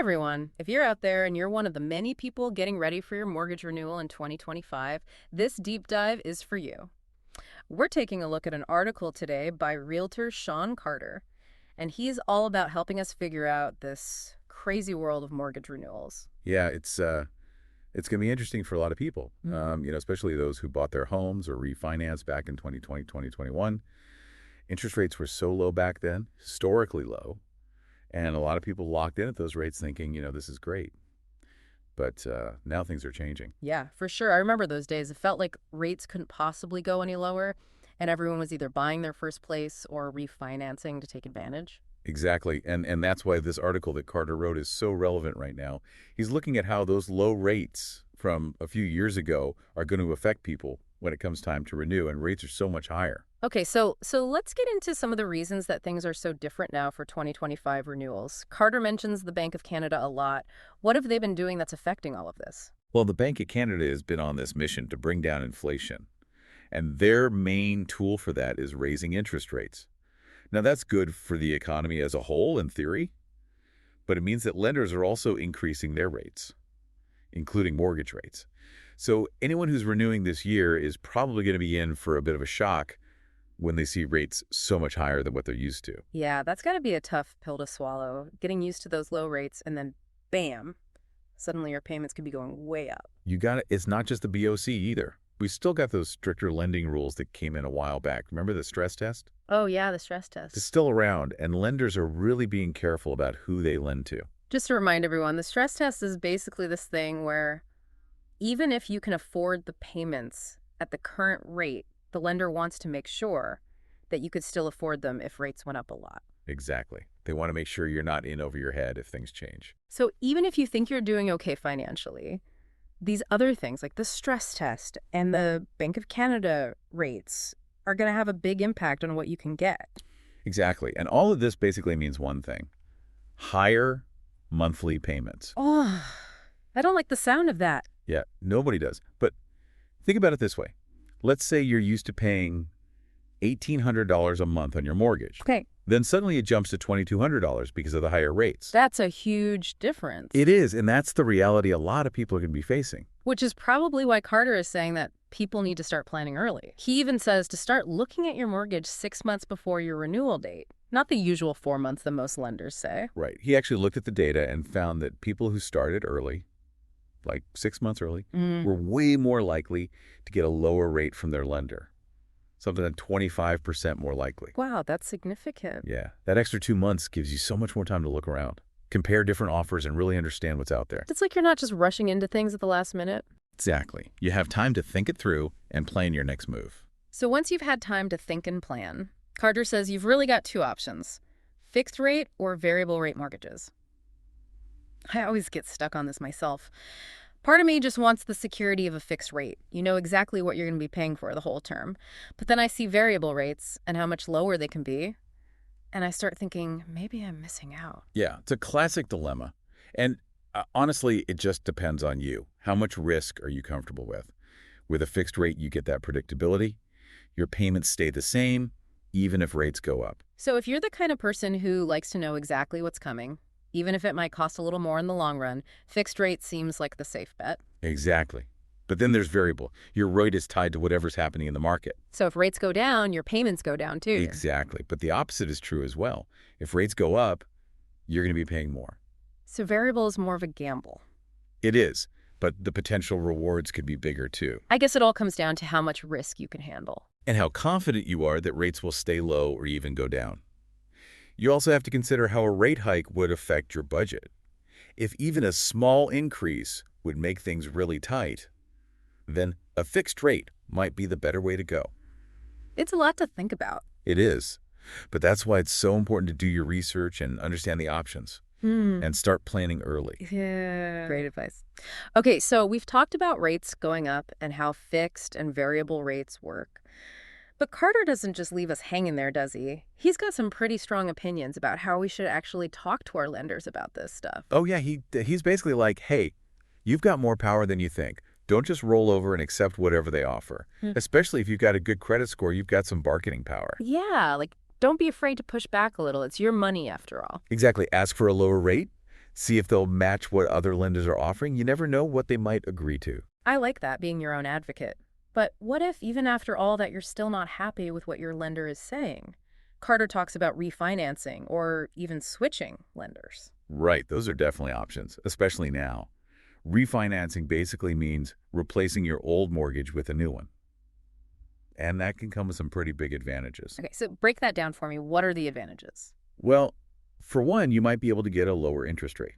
everyone. If you're out there and you're one of the many people getting ready for your mortgage renewal in 2025, this deep dive is for you. We're taking a look at an article today by Realtor Sean Carter, and he's all about helping us figure out this crazy world of mortgage renewals. Yeah, it's going to be interesting for a lot of people, especially those who bought their homes or refinanced back in 2020, 2021. Interest rates were so low back then, historically low, and a lot of people locked in at those rates thinking, this is great. But now things are changing. Yeah, for sure. I remember those days. It felt like rates couldn't possibly go any lower, and everyone was either buying their first place or refinancing to take advantage. Exactly, and that's why this article that Carter wrote is so relevant right now. He's looking at how those low rates from a few years ago are going to affect people when it comes time to renew, and rates are so much higher. Okay, so let's get into some of the reasons that things are so different now for 2025 renewals. Carter mentions the Bank of Canada a lot. What have they been doing that's affecting all of this? Well, the Bank of Canada has been on this mission to bring down inflation, and their main tool for that is raising interest rates. Now, that's good for the economy as a whole, in theory, but it means that lenders are also increasing their rates, including mortgage rates. So anyone who's renewing this year is probably going to be in for a bit of a shock when they see rates so much higher than what they're used to. Yeah, that's got to be a tough pill to swallow, getting used to those low rates and then bam, suddenly your payments could be going way up. It's not just the BOC either. We still got those stricter lending rules that came in a while back. Remember the stress test? Oh, yeah, the stress test. It's still around, and lenders are really being careful about who they lend to. Just to remind everyone, the stress test is basically this thing where even if you can afford the payments at the current rate, the lender wants to make sure that you could still afford them if rates went up a lot. Exactly. They want to make sure you're not in over your head if things change. So even if you think you're doing okay financially, these other things like the stress test and the Bank of Canada rates are going to have a big impact on what you can get. Exactly. And all of this basically means one thing: higher monthly payments. Oh, I don't like the sound of that. Yeah, nobody does. But think about it this way. Let's say you're used to paying $1,800 a month on your mortgage. Okay. Then suddenly it jumps to $2,200 because of the higher rates. That's a huge difference. It is, and that's the reality a lot of people are going to be facing. Which is probably why Carter is saying that people need to start planning early. He even says to start looking at your mortgage 6 months before your renewal date, not the usual 4 months that most lenders say. Right. He actually looked at the data and found that people who started early, like 6 months early, were way more likely to get a lower rate from their lender. Something like 25% more likely. Wow, that's significant. Yeah. That extra 2 months gives you so much more time to look around, compare different offers, and really understand what's out there. It's like you're not just rushing into things at the last minute. Exactly. You have time to think it through and plan your next move. So once you've had time to think and plan, Carter says you've really got two options: fixed rate or variable rate mortgages. I always get stuck on this myself. Part of me just wants the security of a fixed rate. You know exactly what you're going to be paying for the whole term. But then I see variable rates and how much lower they can be, and I start thinking, maybe I'm missing out. Yeah, it's a classic dilemma. And honestly, it just depends on you. How much risk are you comfortable with? With a fixed rate, you get that predictability. Your payments stay the same, even if rates go up. So if you're the kind of person who likes to know exactly what's coming, even if it might cost a little more in the long run, fixed rate seems like the safe bet. Exactly. But then there's variable. Your rate is tied to whatever's happening in the market. So if rates go down, your payments go down too. Exactly. But the opposite is true as well. If rates go up, you're going to be paying more. So variable is more of a gamble. It is, but the potential rewards could be bigger too. I guess it all comes down to how much risk you can handle. And how confident you are that rates will stay low or even go down. You also have to consider how a rate hike would affect your budget. If even a small increase would make things really tight, then a fixed rate might be the better way to go. It's a lot to think about. It is. But that's why it's so important to do your research and understand the options. And start planning early. Yeah. Great advice. Okay, so we've talked about rates going up and how fixed and variable rates work. But Carter doesn't just leave us hanging there, does he? He's got some pretty strong opinions about how we should actually talk to our lenders about this stuff. Oh, yeah, he's basically like, hey, you've got more power than you think. Don't just roll over and accept whatever they offer. Especially if you've got a good credit score, you've got some bargaining power. Yeah, like don't be afraid to push back a little. It's your money after all. Exactly. Ask for a lower rate, See if they'll match what other lenders are offering. You never know what they might agree to. I like that, being your own advocate. But what if, even after all that, you're still not happy with what your lender is saying? Carter talks about refinancing or even switching lenders. Right, those are definitely options, especially now. Refinancing basically means replacing your old mortgage with a new one. And that can come with some pretty big advantages. Okay, so break that down for me. What are the advantages? Well, for one, you might be able to get a lower interest rate,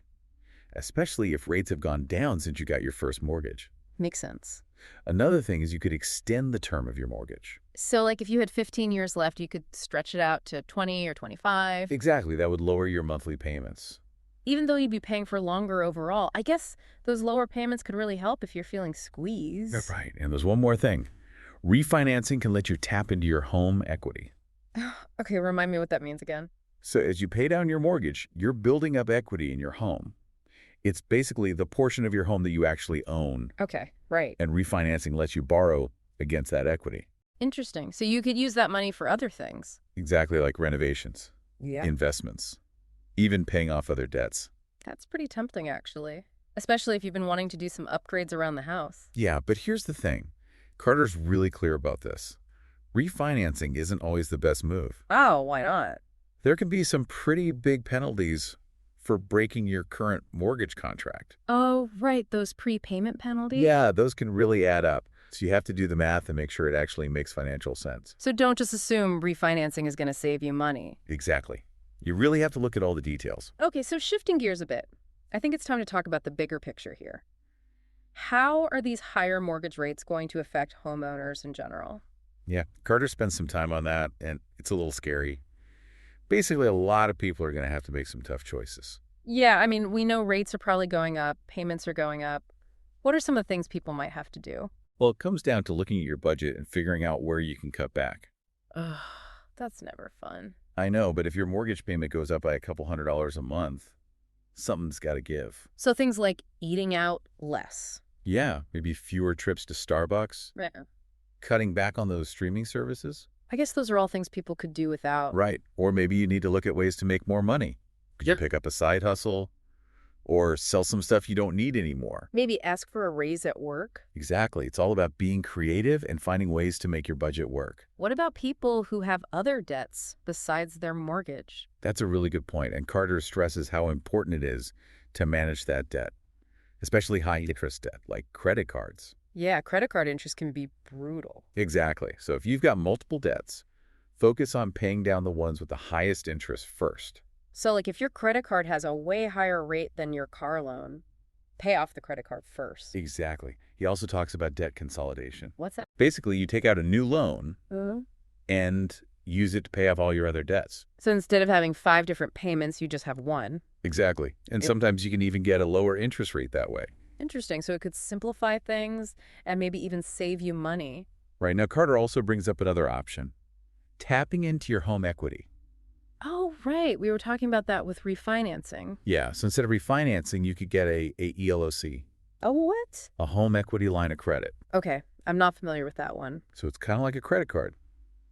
especially if rates have gone down since you got your first mortgage. Makes sense. Another thing is you could extend the term of your mortgage. So, like, if you had 15 years left, you could stretch it out to 20 or 25. Exactly, that would lower your monthly payments. Even though you'd be paying for longer overall, I guess those lower payments could really help if you're feeling squeezed. Right, and there's one more thing. Refinancing can let you tap into your home equity. Okay, remind me what that means again. So as you pay down your mortgage, you're building up equity in your home. It's basically the portion of your home that you actually own, Okay, right. and refinancing lets you borrow against that equity. Interesting. So you could use that money for other things. Exactly like renovations, Yeah. investments, even paying off other debts. That's pretty tempting, actually. Especially if you've been wanting to do some upgrades around the house. Yeah, but here's the thing. Carter's really clear about this. Refinancing isn't always the best move. Oh, why not? There can be some pretty big penalties for breaking your current mortgage contract. Oh, right, those prepayment penalties? Yeah, those can really add up. So you have to do the math and make sure it actually makes financial sense. So don't just assume refinancing is going to save you money. Exactly. You really have to look at all the details. Okay, so shifting gears a bit, I think it's time to talk about the bigger picture here. How are these higher mortgage rates going to affect homeowners in general? Yeah, Carter spent some time on that, and it's a little scary. Basically, a lot of people are going to have to make some tough choices. Yeah, I mean, we know rates are probably going up, payments are going up. What are some of the things people might have to do? Well, it comes down to looking at your budget and figuring out where you can cut back. Ugh, that's never fun. I know, but if your mortgage payment goes up by a couple $100s a month, something's got to give. So things like eating out less. Yeah, maybe fewer trips to Starbucks, Yeah. cutting back on those streaming services. I guess those are all things people could do without. Right. Or maybe you need to look at ways to make more money. Could you Yep. pick up a side hustle or sell some stuff you don't need anymore? Maybe ask for a raise at work. Exactly. It's all about being creative and finding ways to make your budget work. What about people who have other debts besides their mortgage? That's a really good point, and Carter stresses how important it is to manage that debt, especially high-interest debt like credit cards. Yeah, credit card interest can be brutal. Exactly. So if you've got multiple debts, focus on paying down the ones with the highest interest first. So, like, if your credit card has a way higher rate than your car loan, pay off the credit card first. Exactly. He also talks about debt consolidation. What's that? Basically, you take out a new loan and use it to pay off all your other debts. So instead of having 5 different payments, you just have one. Exactly. And Yep. sometimes you can even get a lower interest rate that way. Interesting. So it could simplify things and maybe even save you money. Right. Now, Carter also brings up another option, tapping into your home equity. Oh, right. We were talking about that with refinancing. Yeah. So instead of refinancing, you could get a ELOC, Oh, what? a home equity line of credit. Okay. I'm not familiar with that one. So it's kind of like a credit card.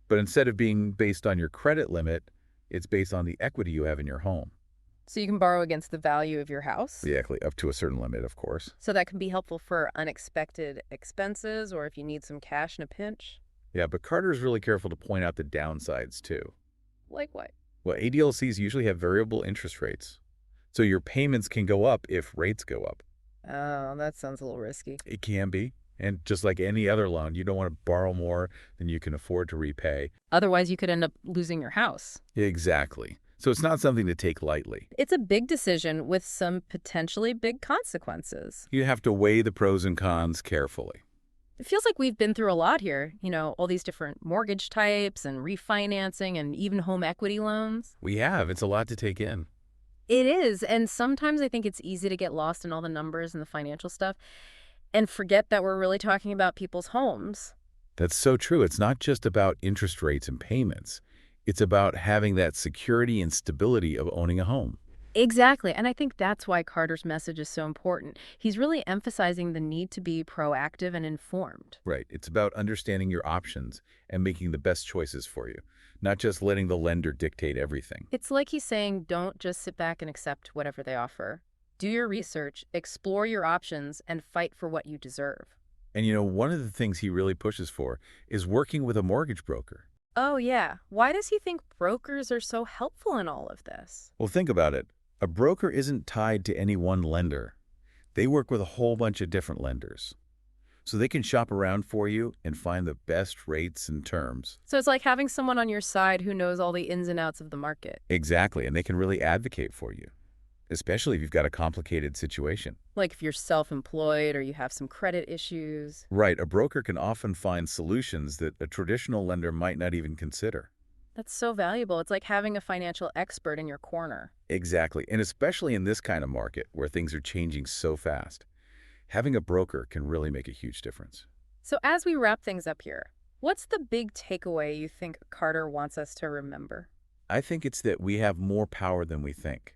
But instead of being based on your credit limit, it's based on the equity you have in your home. So you can borrow against the value of your house? Exactly. Up to a certain limit, of course. So that can be helpful for unexpected expenses or if you need some cash in a pinch? Yeah, but Carter's really careful to point out the downsides, too. Like what? Well, ADLCs usually have variable interest rates. So your payments can go up if rates go up. Oh, that sounds a little risky. It can be. And just like any other loan, you don't want to borrow more than you can afford to repay. Otherwise, you could end up losing your house. Exactly. So it's not something to take lightly. It's a big decision with some potentially big consequences. You have to weigh the pros and cons carefully. It feels like we've been through a lot here. You know, all these different mortgage types and refinancing and even home equity loans. We have. It's a lot to take in. It is. And sometimes I think it's easy to get lost in all the numbers and the financial stuff and forget that we're really talking about people's homes. That's so true. It's not just about interest rates and payments. It's about having that security and stability of owning a home. Exactly. And I think that's why Carter's message is so important. He's really emphasizing the need to be proactive and informed. Right. It's about understanding your options and making the best choices for you, not just letting the lender dictate everything. It's like he's saying, don't just sit back and accept whatever they offer. Do your research, explore your options, and fight for what you deserve. And one of the things he really pushes for is working with a mortgage broker. Oh, yeah. Why does he think brokers are so helpful in all of this? Well, think about it. A broker isn't tied to any one lender. They work with a whole bunch of different lenders. So they can shop around for you and find the best rates and terms. So it's like having someone on your side who knows all the ins and outs of the market. Exactly, and they can really advocate for you, especially if you've got a complicated situation. Like if you're self-employed or you have some credit issues. Right, a broker can often find solutions that a traditional lender might not even consider. That's so valuable. It's like having a financial expert in your corner. Exactly, and especially in this kind of market where things are changing so fast, having a broker can really make a huge difference. So as we wrap things up here, what's the big takeaway you think Carter wants us to remember? I think it's that we have more power than we think.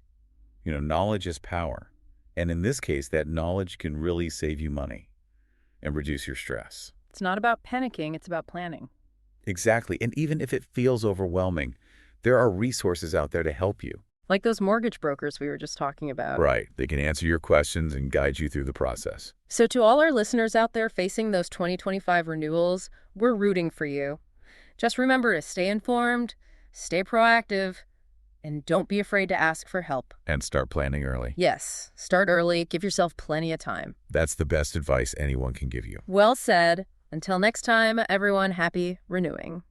Knowledge is power. And in this case, that knowledge can really save you money and reduce your stress. It's not about panicking, it's about planning. Exactly. And even if it feels overwhelming, there are resources out there to help you. Like those mortgage brokers we were just talking about. Right. They can answer your questions and guide you through the process. So to all our listeners out there facing those 2025 renewals, we're rooting for you. Just remember to stay informed, stay proactive, and don't be afraid to ask for help. And start planning early. Yes, start early, give yourself plenty of time. That's the best advice anyone can give you. Well said. Until next time, everyone, happy renewing.